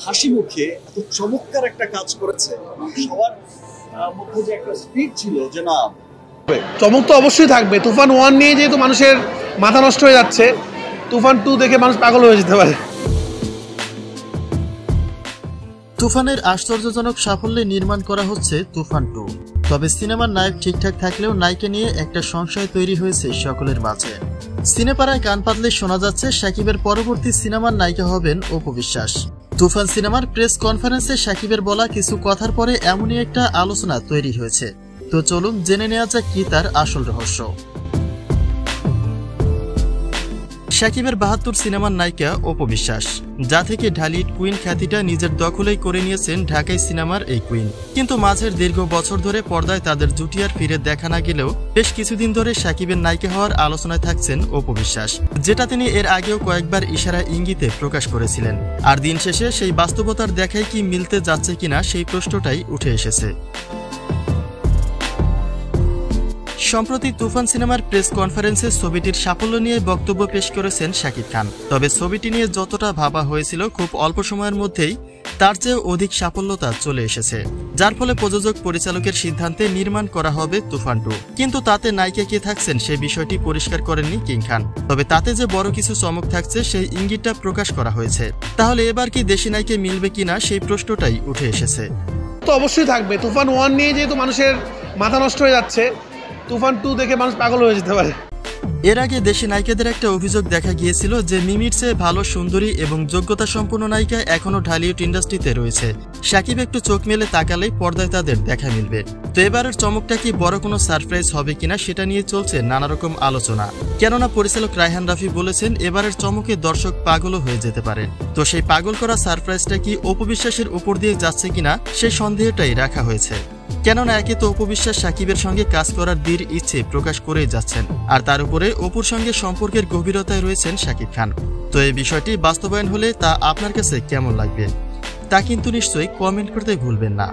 হাসি মুখে এত চমৎকার একটা কাজ করেছে, সবার মধ্যে যে একটা স্পিড ছিল যে না চমক তো অবশ্যই থাকবে। তুফান 1 নিয়ে যেহেতু মানুষের মাথা নষ্ট হয়ে যাচ্ছে, তুফান 2 দেখে মানুষ পাগল হয়ে যেতে পারে। তুফানের আশ্চর্যজনক সাফল্যে নির্মাণ করা হচ্ছে তুফান 2। তবে সিনেমার নায়ক ঠিকঠাক থাকলেও নায়িকা নিয়ে একটা সংশয় তৈরি হয়েছে সকলের মাঝে। সিনেপাড়ায় কান পাতলে শোনা যাচ্ছে শাকিবের পরবর্তী সিনেমার নায়িকা হবেন অপু বিশ্বাস। তুফান সিনেমার প্রেস কনফারেন্সে শাকিবের বলা কিছু কথার পরে এমনই একটা আলোচনা তৈরি হয়েছে। তো চলুন জেনে নেওয়া যাক কি তার আসল রহস্য। শাকিবের ৭২ সিনেমার নায়িকা অপু বিশ্বাস, যা থেকে ঢালিউড কুইন খ্যাতিটা নিজের দখলেই করে নিয়েছেন ঢাকাই সিনেমার এই কুইন। কিন্তু মাঝের দীর্ঘ বছর ধরে পর্দায় তাদের জুটি আর ফিরে দেখা না গেলেও বেশ কিছুদিন ধরে শাকিবের নায়িকা হওয়ার আলোচনায় থাকছেন অপু বিশ্বাস, যেটা তিনি এর আগেও কয়েকবার ইশারা ইঙ্গিতে প্রকাশ করেছিলেন। আর দিন শেষে সেই বাস্তবতার দেখায় কি মিলতে যাচ্ছে কিনা সেই প্রশ্নটাই উঠে এসেছে। সম্প্রতি তুফান সিনেমার প্রেস কনফারেন্সে ছবিটির সাফল্য নিয়ে বক্তব্য পেশ করেছেন শাকিব খান। তবে ছবিটি নিয়ে যতটা ভাবা হয়েছিল, খুব অল্প সময়ের মধ্যেই তার চেয়েও অধিক সাফল্যতা চলে এসেছে, যার ফলে প্রযোজক পরিচালকের সিদ্ধান্তে নির্মাণ করা হবে তুফান 2। কিন্তু তাতে নায়িকা কে থাকছেন সে বিষয়টি পরিষ্কার করেননি কিং খান। তবে তাতে যে বড় কিছু চমক থাকছে সেই ইঙ্গিতটা প্রকাশ করা হয়েছে। তাহলে এবার কি দেশি নায়িকা মিলবে কিনা সেই প্রশ্নটাই উঠে এসেছে। তো অবশ্যই থাকবে। তুফান 1 নিয়ে যেহেতু মানুষের মাথা নষ্ট হয়ে যাচ্ছে, তুফান 2 দেখে মানুষ পাগল হয়ে যেতে পারে। এর আগে দেশি নায়িকাদের একটা অভিযোগ দেখা গিয়েছিল যে মিমির চেয়ে ভালো সুন্দরী এবং যোগ্যতা সম্পন্ন নায়িকা এখনো ঢালিউড ইন্ডাস্ট্রিতে রয়েছে। শাকিব একটু চোখ মেলে তাকালেই পর্দায় তাদের দেখা মিলবে। তো এবারের চমকটা কি বড় কোনো সারপ্রাইজ হবে কিনা সেটা নিয়ে চলছে নানা রকম আলোচনা। কেননা পরিচালক রায়হান রাফি বলেছেন এবারের চমকে দর্শক পাগলও হয়ে যেতে পারেন। তো সেই পাগল করা সারপ্রাইজটা কি অপু বিশ্বাসের উপর দিয়ে যাচ্ছে কিনা সেই সন্দেহটাই রাখা হয়েছে। কেননা একে তো অপু বিশ্বাস শাকিবের সঙ্গে কাজ করার দৃঢ় ইচ্ছে প্রকাশ করেই যাচ্ছেন, আর তার উপরে অপুর সঙ্গে সম্পর্কের গভীরতায় রয়েছেন শাকিব খান। তো এই বিষয়টি বাস্তবায়ন হলে তা আপনার কাছে কেমন লাগবে তা কিন্তু নিশ্চয়ই কমেন্ট করতে ভুলবেন না।